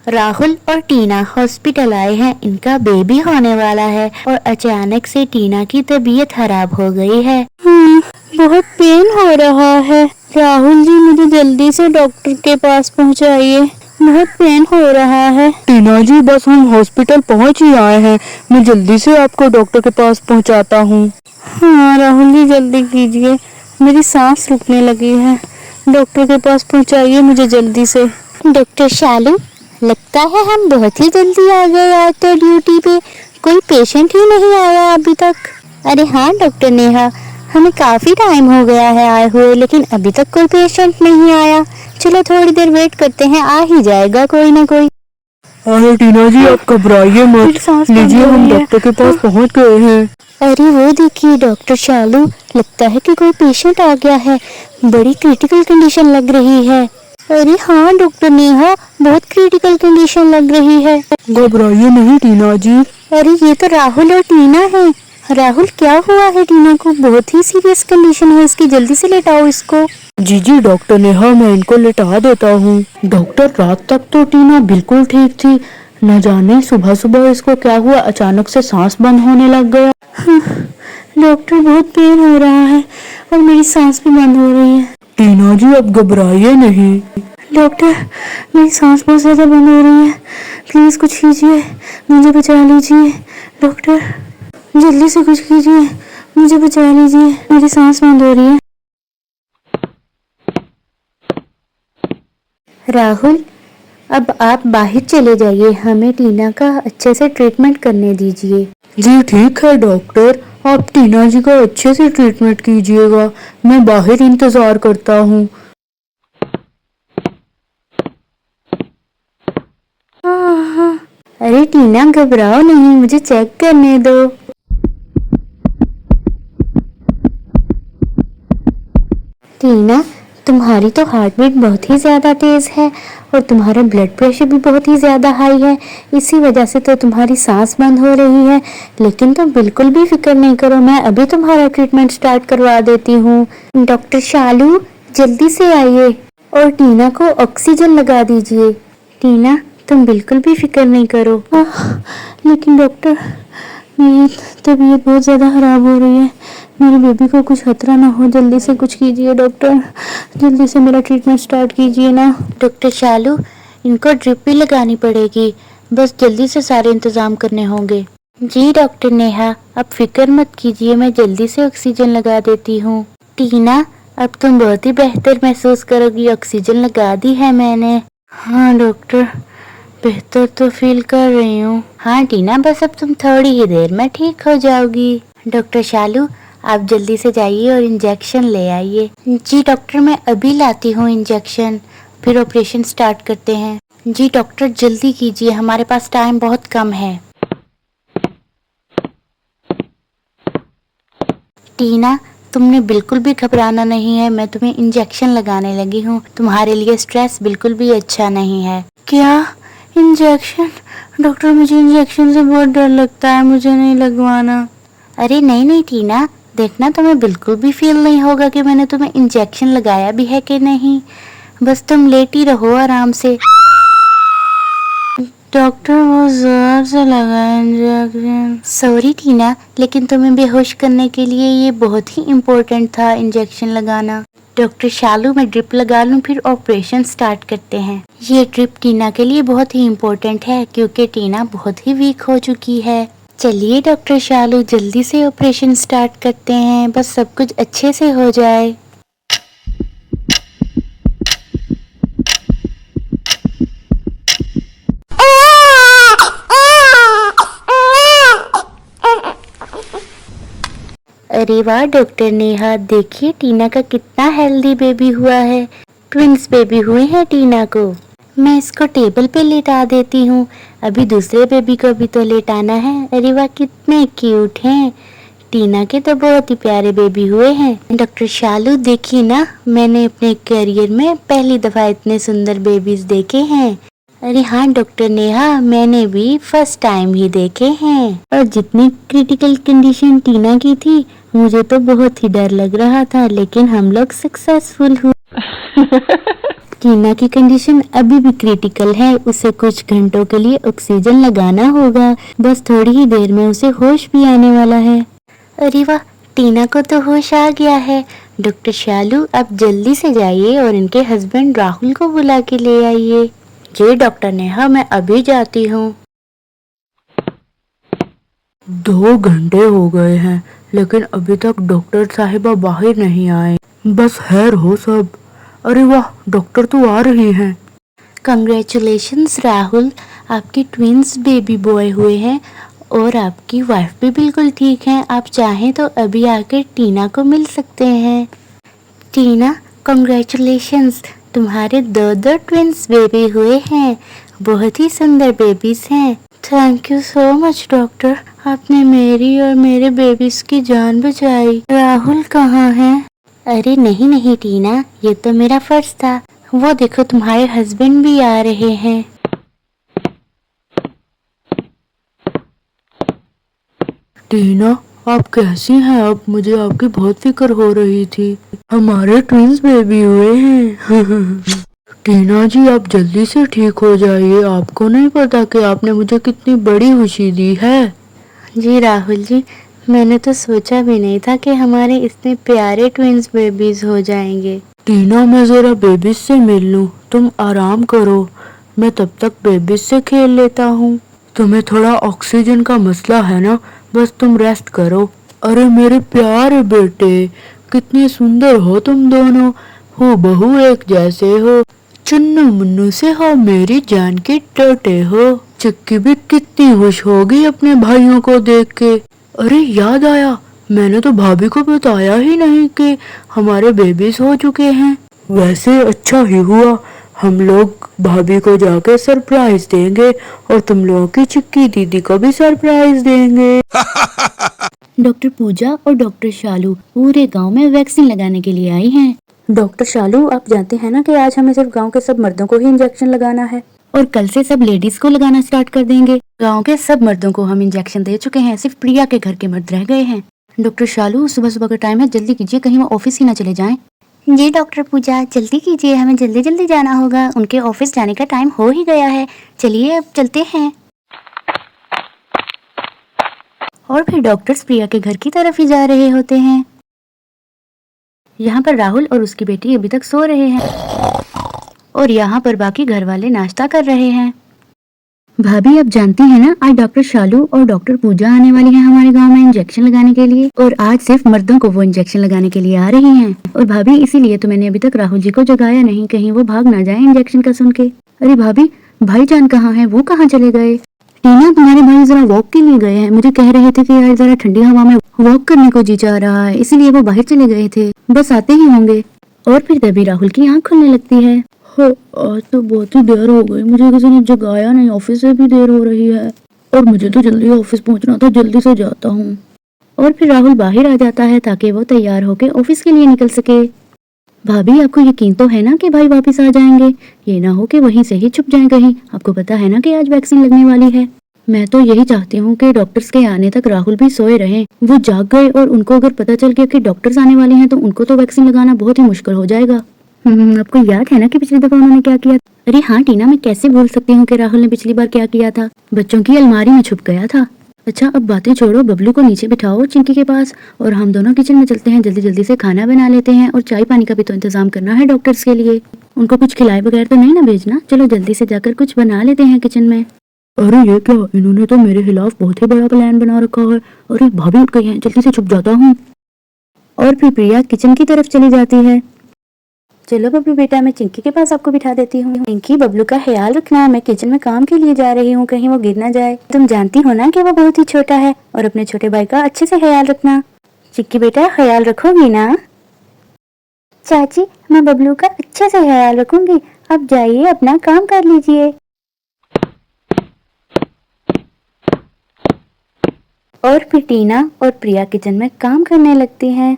राहुल और टीना हॉस्पिटल आए हैं। इनका बेबी होने वाला है और अचानक से टीना की तबीयत खराब हो गई है। बहुत पेन हो रहा है। राहुल जी, मुझे जल्दी से डॉक्टर के पास पहुंचाइए। बहुत पेन हो रहा है। टीना जी, बस हम हॉस्पिटल पहुंच ही आए हैं। मैं जल्दी से आपको डॉक्टर के पास पहुंचाता हूँ। हाँ राहुल जी, जल्दी कीजिए, मेरी सांस रुकने लगी है। डॉक्टर के पास पहुंचाइए मुझे जल्दी से। डॉक्टर शालू, लगता है हम बहुत ही जल्दी आ गए आज तो ड्यूटी पे। कोई पेशेंट ही नहीं आया अभी तक। अरे हाँ डॉक्टर नेहा, हमें काफी टाइम हो गया है आए हुए, लेकिन अभी तक कोई पेशेंट नहीं आया। चलो थोड़ी देर वेट करते हैं, आ ही जाएगा कोई ना कोई। अरे टीना जी, आप घबराइए मत। लीजिए, हम डॉक्टर के पास पहुंच गए हैं। अरे वो देखिए डॉक्टर शालू, लगता है कि कोई पेशेंट आ गया है। बड़ी क्रिटिकल कंडीशन लग रही है। अरे हाँ डॉक्टर नेहा, बहुत क्रिटिकल कंडीशन लग रही है। घबराइए नहीं टीना जी। अरे ये तो राहुल और टीना है। राहुल, क्या हुआ है टीना को? बहुत ही सीरियस कंडीशन है इसकी, जल्दी से लेटाओ इसको। जी जी डॉक्टर नेहा, मैं इनको लिटा देता हूँ। डॉक्टर, रात तक तो टीना बिल्कुल ठीक थी। न जाने सुबह सुबह इसको क्या हुआ, अचानक से सांस बंद होने लग गया। डॉक्टर, बहुत पेन हो रहा है और मेरी सांस भी बंद हो रही है। टीना जी, अब घबराइए नहीं। डॉक्टर, मेरी सांस बहुत ज़्यादा बंद हो रही है, प्लीज़ कुछ कीजिए, मुझे बचा लीजिए। डॉक्टर, जल्दी से कुछ कीजिए, मुझे बचा लीजिए, मेरी सांस बंद हो रही है। राहुल, अब आप बाहर चले जाइए, हमें टीना का अच्छे से ट्रीटमेंट करने दीजिए। जी ठीक है डॉक्टर, आप टीना जी का अच्छे से ट्रीटमेंट कीजिएगा। मैं बाहर इंतजार करता हूँ। अरे टीना, घबराओ नहीं, मुझे चेक करने दो। टीना, तुम्हारी तो हार्ट बीट बहुत ही ज़्यादा तेज़ है और तुम्हारा ब्लड प्रेशर भी बहुत ही ज़्यादा हाई है। इसी वजह से तो तुम्हारी सांस बंद हो रही है। लेकिन तुम बिल्कुल भी फिक्र नहीं करो, मैं अभी तुम्हारा ट्रीटमेंट स्टार्ट करवा देती हूँ। डॉक्टर शालू, जल्दी से आइए और टीना को ऑक्सीजन लगा दीजिए। टीना, तुम बिल्कुल भी फिक्र नहीं करो। लेकिन डॉक्टर, मेरी तबीयत बहुत ज़्यादा ख़राब हो रही है, मेरे बेबी को कुछ खतरा ना हो। जल्दी से कुछ कीजिए डॉक्टर, जल्दी से मेरा ट्रीटमेंट स्टार्ट कीजिए ना। डॉक्टर शालू, इनको ड्रिप भी लगानी पड़ेगी, बस जल्दी से सारे इंतज़ाम करने होंगे। जी डॉक्टर नेहा, अब फिक्र मत कीजिए, मैं जल्दी से ऑक्सीजन लगा देती हूँ। टीना, अब तुम बहुत ही बेहतर महसूस करोगी, ऑक्सीजन लगा दी है मैंने। हाँ डॉक्टर, बेहतर तो फील कर रही हूँ। हाँ टीना, बस अब तुम थोड़ी ही देर में ठीक हो जाओगी। डॉक्टर शालू, आप जल्दी से जाइए और इंजेक्शन ले आइए। जी डॉक्टर, मैं अभी लाती हूँ इंजेक्शन, फिर ऑपरेशन स्टार्ट करते हैं। जी डॉक्टर, जल्दी कीजिए, हमारे पास टाइम बहुत कम है। टीना, तुमने बिल्कुल भी घबराना नहीं है, मैं तुम्हें इंजेक्शन लगाने लगी हूँ। तुम्हारे लिए स्ट्रेस बिल्कुल भी अच्छा नहीं है। क्या इंजेक्शन? डॉक्टर, मुझे इंजेक्शन से बहुत डर लगता है, मुझे नहीं लगवाना। अरे नहीं नहीं टीना, देखना, तुम्हें बिल्कुल भी फील नहीं होगा कि मैंने तुम्हें इंजेक्शन लगाया भी है कि नहीं। बस तुम लेटी रहो आराम से। डॉक्टर, वो जोर से लगा इंजेक्शन। सॉरी टीना, लेकिन तुम्हें बेहोश करने के लिए ये बहुत ही इम्पोर्टेंट था इंजेक्शन लगाना। डॉक्टर शालू, मैं ड्रिप लगा लूं, फिर ऑपरेशन स्टार्ट करते हैं। ये ड्रिप टीना के लिए बहुत ही इम्पोर्टेंट है क्योंकि टीना बहुत ही वीक हो चुकी है। चलिए डॉक्टर शालू, जल्दी से ऑपरेशन स्टार्ट करते हैं, बस सब कुछ अच्छे से हो जाए। अरे वाह डॉक्टर नेहा, देखिए टीना का कितना हेल्दी बेबी हुआ है। ट्विंस बेबी हुए हैं टीना को। मैं इसको टेबल पे लेटा देती हूँ, अभी दूसरे बेबी को भी तो लेटाना है। अरे वाह, कितने क्यूट हैं। टीना के तो बहुत ही प्यारे बेबी हुए हैं। डॉक्टर शालू, देखिए ना, मैंने अपने करियर में पहली दफ़ा इतने सुंदर बेबीज देखे हैं। अरे हाँ डॉक्टर नेहा, मैंने भी फर्स्ट टाइम ही देखे हैं। और जितनी क्रिटिकल कंडीशन टीना की थी, मुझे तो बहुत ही डर लग रहा था, लेकिन हम लोग सक्सेसफुल हुए। टीना की कंडीशन अभी भी क्रिटिकल है, उसे कुछ घंटों के लिए ऑक्सीजन लगाना होगा। बस थोड़ी ही देर में उसे होश भी आने वाला है। अरे वाह, टीना को तो होश आ गया है। डॉक्टर शालू, आप जल्दी से जाइए और इनके हस्बैंड राहुल को बुला के ले आइए। जी डॉक्टर नेहा, मैं अभी जाती हूँ। 2 घंटे हो गए हैं लेकिन अभी तक डॉक्टर साहिबा बाहर नहीं आए। बस खैर हो सब। अरे वाह, डॉक्टर तो आ रही हैं। कंग्रेचुलेशंस राहुल, आपके ट्विंस बेबी बॉय हुए हैं और आपकी वाइफ भी बिल्कुल ठीक है। आप चाहें तो अभी आकर टीना को मिल सकते हैं। टीना, कंग्रेचुलेशंस, तुम्हारे 2 ट्विंस बेबी हुए हैं। बहुत ही सुंदर बेबीज हैं। Thank you so much doctor, आपने मेरी और मेरे बेबीज की जान बचाई। राहुल कहाँ है? अरे नहीं नहीं टीना, ये तो मेरा फर्ज था। वो देखो, तुम्हारे हस्बैंड भी आ रहे हैं। टीना, आप कैसी हैं? अब मुझे आपकी बहुत फिक्र हो रही थी। हमारे ट्विंस बेबी हुए हैं। टीना जी, आप जल्दी से ठीक हो जाइए। आपको नहीं पता कि आपने मुझे कितनी बड़ी खुशी दी है। जी राहुल जी, मैंने तो सोचा भी नहीं था कि हमारे इतने प्यारे ट्विंस बेबीज हो जाएंगे। टीना, मैं जरा बेबीज से मिल लूं, तुम आराम करो। मैं तब तक बेबीज से खेल लेता हूँ। तुम्हें थोड़ा ऑक्सीजन का मसला है ना, बस तुम रेस्ट करो। अरे मेरे प्यारे बेटे, कितने सुंदर हो तुम दोनों। हो बहू एक जैसे हो। चुन्नू मुन्नू से हो मेरी जान के टोटे हो। चिक्की भी कितनी खुश होगी अपने भाइयों को देख के। अरे याद आया, मैंने तो भाभी को बताया ही नहीं कि हमारे बेबीज हो चुके हैं। वैसे अच्छा ही हुआ, हम लोग भाभी को जाके सरप्राइज देंगे और तुम लोगों की चिक्की दीदी को भी सरप्राइज देंगे। डॉक्टर पूजा और डॉक्टर शालू पूरे गांव में वैक्सीन लगाने के लिए आई हैं। डॉक्टर शालू, आप जानते हैं ना कि आज हमें सिर्फ गांव के सब मर्दों को ही इंजेक्शन लगाना है और कल से सब लेडीज को लगाना स्टार्ट कर देंगे। गांव के सब मर्दों को हम इंजेक्शन दे चुके हैं, सिर्फ प्रिया के घर के मर्द रह गए हैं। डॉक्टर शालू, सुबह सुबह का टाइम है, जल्दी कीजिए, कहीं वो ऑफिस ही ना चले जाएं। जी डॉक्टर पूजा, जल्दी कीजिए, हमें जल्दी जल्दी जाना होगा। उनके ऑफिस जाने का टाइम हो ही गया है। चलिए अब चलते हैं। और फिर डॉक्टर्स प्रिया के घर की तरफ ही जा रहे होते हैं। यहाँ पर राहुल और उसकी बेटी अभी तक सो रहे हैं और यहाँ पर बाकी घर वाले नाश्ता कर रहे हैं। भाभी, आप जानती हैं ना, आज डॉक्टर शालू और डॉक्टर पूजा आने वाली हैं हमारे गांव में इंजेक्शन लगाने के लिए, और आज सिर्फ मर्दों को वो इंजेक्शन लगाने के लिए आ रही हैं। और भाभी, इसीलिए तो मैंने अभी तक राहुल जी को जगाया नहीं, कहीं वो भाग ना जाए इंजेक्शन का सुन के। अरे भाभी, भाईजान कहाँ है? वो कहाँ चले गए? टीना, तुम्हारे भाई जरा वॉक के लिए गए हैं, मुझे कह रहे थे कि यार जरा ठंडी हवा में वॉक करने को जी चाह रहा है, इसीलिए वो बाहर चले गए थे। बस आते ही होंगे। और फिर तभी राहुल की आंख खुलने लगती है। आज तो बहुत ही देर हो गई, मुझे किसी ने जगाया नहीं, ऑफिस से भी देर हो रही है और मुझे तो जल्दी ऑफिस पहुंचना था, जल्दी से जाता हूँ। और फिर राहुल बाहर आ जाता है ताकि वो तैयार होकर ऑफिस के लिए निकल सके। भाभी, आपको यकीन तो है ना कि भाई वापस आ जाएंगे? ये ना हो कि वहीं से ही छुप जाएं कहीं। आपको पता है ना कि आज वैक्सीन लगने वाली है। मैं तो यही चाहती हूँ कि डॉक्टर्स के आने तक राहुल भी सोए रहें। वो जाग गए और उनको अगर पता चल गया कि डॉक्टर्स आने वाले हैं तो उनको तो वैक्सीन लगाना बहुत ही मुश्किल हो जाएगा। आपको याद है ना कि पिछली दफा उन्होंने क्या किया? अरे हाँ टीना, मैं कैसे भूल सकती हूँ कि राहुल ने पिछली बार क्या किया था। बच्चों की अलमारी में छुप गया था। अच्छा, अब बातें छोड़ो, बबलू को नीचे बिठाओ चिंकी के पास और हम दोनों किचन में चलते हैं, जल्दी जल्दी से खाना बना लेते हैं और चाय पानी का भी तो इंतजाम करना है डॉक्टर्स के लिए। उनको कुछ खिलाए बगैर तो नहीं ना भेजना। चलो जल्दी से जाकर कुछ बना लेते हैं किचन में। अरे ये क्या, इन्होंने तो मेरे खिलाफ बहुत ही बड़ा प्लान बना रखा है। अरे भाभी उठ गई हैं, जल्दी से छुप जाता हूँ। और फिर प्रिया किचन की तरफ चली जाती है। चलो बबलू बेटा, मैं चिंकी के पास आपको बिठा देती हूँ। चिंकी, बबलू का ख्याल रखना, मैं किचन में काम के लिए जा रही हूँ, कहीं वो गिर ना जाए। तुम जानती हो ना कि वो बहुत ही छोटा है, और अपने छोटे भाई का अच्छे से ख्याल रखना। चिंकी बेटा, ख्याल रखोगी ना? चाची, मैं बबलू का अच्छे से ख्याल रखूंगी। अब जाइए अपना काम कर लीजिए। और फिर टीना और प्रिया किचन में काम करने लगती हैं।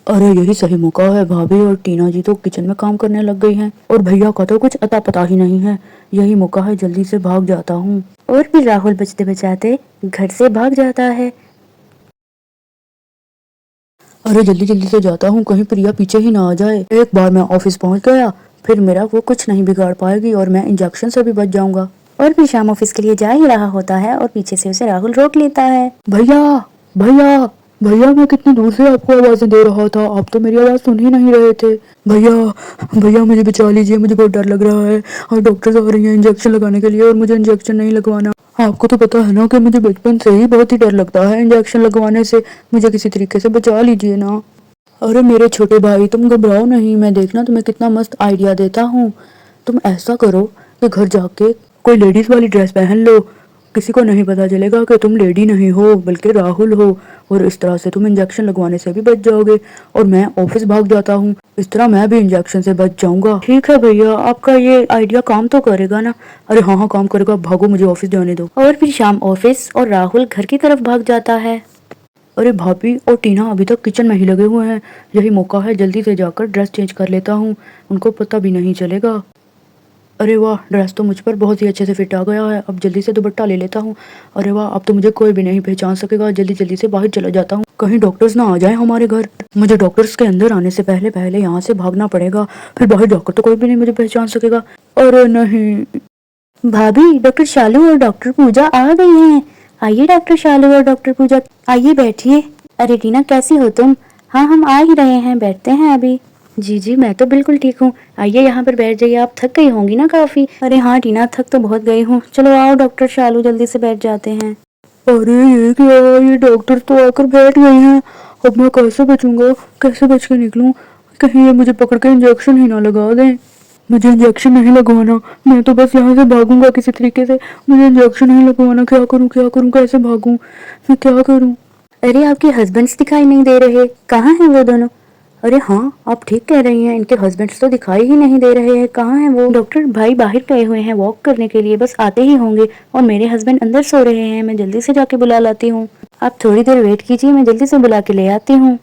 अरे यही सही मौका है, भाभी और टीना जी तो किचन में काम करने लग गई हैं और भैया का तो कुछ अता पता ही नहीं है। यही मौका है, जल्दी से भाग जाता हूँ। और फिर राहुल बचते बचाते घर से भाग जाता है। अरे जल्दी जल्दी से जाता हूँ, कहीं प्रिया पीछे ही ना आ जाए। एक बार मैं ऑफिस पहुँच गया फिर मेरा वो कुछ नहीं बिगाड़ पाएगी और मैं इंजेक्शन से भी बच जाऊंगा। और फिर शाम ऑफिस के लिए जा ही रहा होता है और पीछे से उसे राहुल रोक लेता है। भैया भैया भैया, मैं कितनी दूर से आपको आवाजें दे रहा था, आप तो मेरी आवाज सुन ही नहीं रहे थे। भैया भैया मुझे बचा लीजिए, मुझे बहुत डर लग रहा है और डॉक्टर आ रही है इंजेक्शन लगाने के लिए और मुझे इंजेक्शन नहीं लगवाना। आपको तो पता है ना कि मुझे बचपन से ही बहुत ही डर लगता है इंजेक्शन लगवाने से, मुझे किसी तरीके से बचा लीजिए ना। अरे मेरे छोटे भाई तुम घबराओ नहीं, मैं देखना तुम्हें कितना मस्त आइडिया देता हूँ। तुम ऐसा करो कि घर जाके कोई लेडीज वाली ड्रेस पहन लो, किसी को नहीं पता चलेगा कि तुम लेडी नहीं हो बल्कि राहुल हो, और इस तरह से तुम इंजेक्शन लगवाने से भी बच जाओगे और मैं ऑफिस भाग जाता हूँ, इस तरह मैं भी इंजेक्शन से बच जाऊंगा। ठीक है भैया, आपका ये आइडिया काम तो करेगा ना? अरे हाँ हाँ काम करेगा, भागो मुझे ऑफिस जाने दो। और फिर शाम ऑफिस और राहुल घर की तरफ भाग जाता है। अरे भाभी और टीना अभी तक किचन में ही लगे हुए हैं, यही मौका है जल्दी से जाकर ड्रेस चेंज कर लेता हूँ, उनको पता भी नहीं चलेगा। अरे वाह, ड्रेस तो मुझ पर बहुत ही अच्छे से फिट आ गया है, अब जल्दी से दुपट्टा ले लेता हूँ। अरे वाह, अब तो मुझे कोई भी नहीं पहचान सकेगा, जल्दी जल्दी से बाहर चला जाता हूँ, कहीं डॉक्टर्स ना आ जाए हमारे घर। मुझे डॉक्टर्स के अंदर आने से पहले पहले यहाँ से भागना पड़ेगा, फिर बाहर जाकर तो कोई भी नहीं मुझे पहचान सकेगा। अरे नहीं। भाभी, डॉक्टर शालू और डॉक्टर पूजा आ गई हैं। आइए डॉक्टर शालू और डॉक्टर पूजा, आइए बैठिए। अरे टीना कैसी हो तुम? हाँ हम आ ही रहे हैं, बैठते हैं अभी। जी जी मैं तो बिल्कुल ठीक हूँ, आइए यहाँ पर बैठ जाइए, आप थक गई होंगी ना काफी। अरे हाँ टीना, थक तो बहुत गई हूँ, चलो आओ डॉक्टर शालू जल्दी से बैठ जाते हैं। अरे ये क्या, ये डॉक्टर तो आकर बैठ गए हैं, अब मैं कैसे बचूंगा, कैसे बच के निकलूं, कहीं ये मुझे पकड़ के इंजेक्शन ही ना लगा दें। मुझे इंजेक्शन नहीं लगवाना, मैं तो बस यहाँ से भागूंगा किसी तरीके से, मुझे इंजेक्शन नहीं लगवाना। क्या करूँ कैसे भागूं, मैं क्या करूँ? अरे आपके हस्बैंड्स दिखाई नहीं दे रहे, कहाँ हैं वो दोनों? अरे हाँ आप ठीक कह रही हैं, इनके हस्बैंड्स तो दिखाई ही नहीं दे रहे हैं, कहाँ हैं वो? डॉक्टर भाई बाहर गए हुए हैं वॉक करने के लिए, बस आते ही होंगे, और मेरे हस्बैंड अंदर सो रहे हैं, मैं जल्दी से जाके बुला लाती हूँ। आप थोड़ी देर वेट कीजिए, मैं जल्दी से बुला के ले आती हूँ।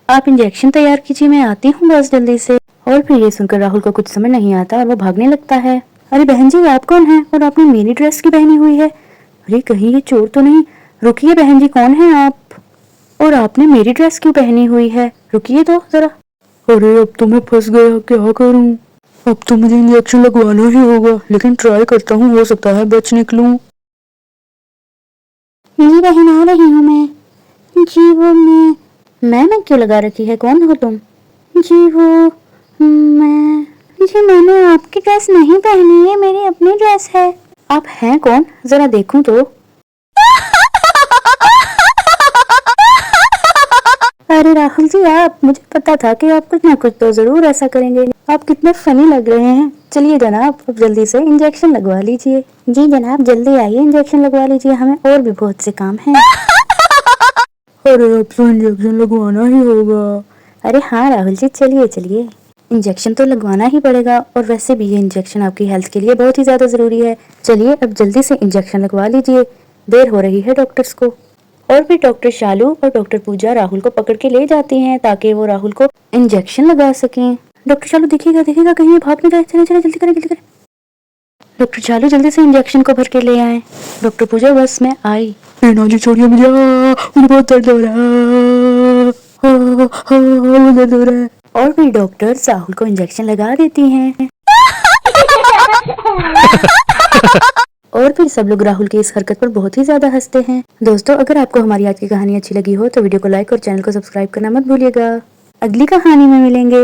आप इंजेक्शन तैयार कीजिए, मैं आती हूँ बस जल्दी से। और फिर ये सुनकर राहुल को कुछ समझ नहीं आता और वो भागने लगता है। अरे बहन जी आप कौन हैं और आपने मेरी ड्रेस की पहनी हुई है? अरे कहीं ये चोर तो नहीं? रुकिए बहन जी, कौन है आप? और आपने मेरी ड्रेस क्यों पहनी हुई है? रुकिए तो जरा। अरे अब तो मैं फंस गया, क्या करूं? अब तो मुझे इंजेक्शन लगवाना ही होगा, लेकिन ट्राई करता हूँ, हो सकता है बच निकलूं। जी बहन आ रही हूँ मैं। जी वो मैं क्यों लगा रखी है, कौन हो तुम? जी वो मैं जी मैंने आपकी ड्रेस नहीं पहनी है, मेरी अपनी ड्रेस है। आप हैं कौन, जरा देखूं तो। अरे राहुल जी आप, मुझे पता था कि आप कुछ ना कुछ तो जरूर ऐसा करेंगे, आप कितने फनी लग रहे हैं। चलिए जनाब अब जल्दी से इंजेक्शन लगवा लीजिए। जी जनाब जल्दी आइए, इंजेक्शन लगवा लीजिए, हमें और भी बहुत से काम हैं। अरे अब तो इंजेक्शन लगवाना ही होगा। अरे हाँ राहुल जी चलिए चलिए, इंजेक्शन तो लगवाना ही पड़ेगा, और वैसे भी ये इंजेक्शन आपकी हेल्थ के लिए बहुत ही ज़्यादा ज़रूरी है। चलिए अब जल्दी से इंजेक्शन लगवा लीजिए, देर हो रही है डॉक्टर्स को। और फिर डॉक्टर शालू और डॉक्टर पूजा राहुल को पकड़ के ले जाती हैं ताकि वो राहुल को इंजेक्शन लगा सकें। डॉक्टर शालू देखिएगा देखिएगा कहीं ये भाग नहीं जाए, चले चले जल्दी करें जल्दी करें। डॉक्टर शालू जल्दी से इंजेक्शन को भर के ले आए। डॉक्टर पूजा बस मैं आई। जी छोड़िए मुझे, मुझे बहुत दर्द हो रहा है, मुझे दर्द हो रहा है। और फिर डॉक्टर राहुल को इंजेक्शन लगा देती हैं। और फिर सब लोग राहुल की इस हरकत पर बहुत ही ज्यादा हंसते हैं। दोस्तों अगर आपको हमारी आज की कहानी अच्छी लगी हो तो वीडियो को लाइक और चैनल को सब्सक्राइब करना मत भूलिएगा। अगली कहानी में मिलेंगे।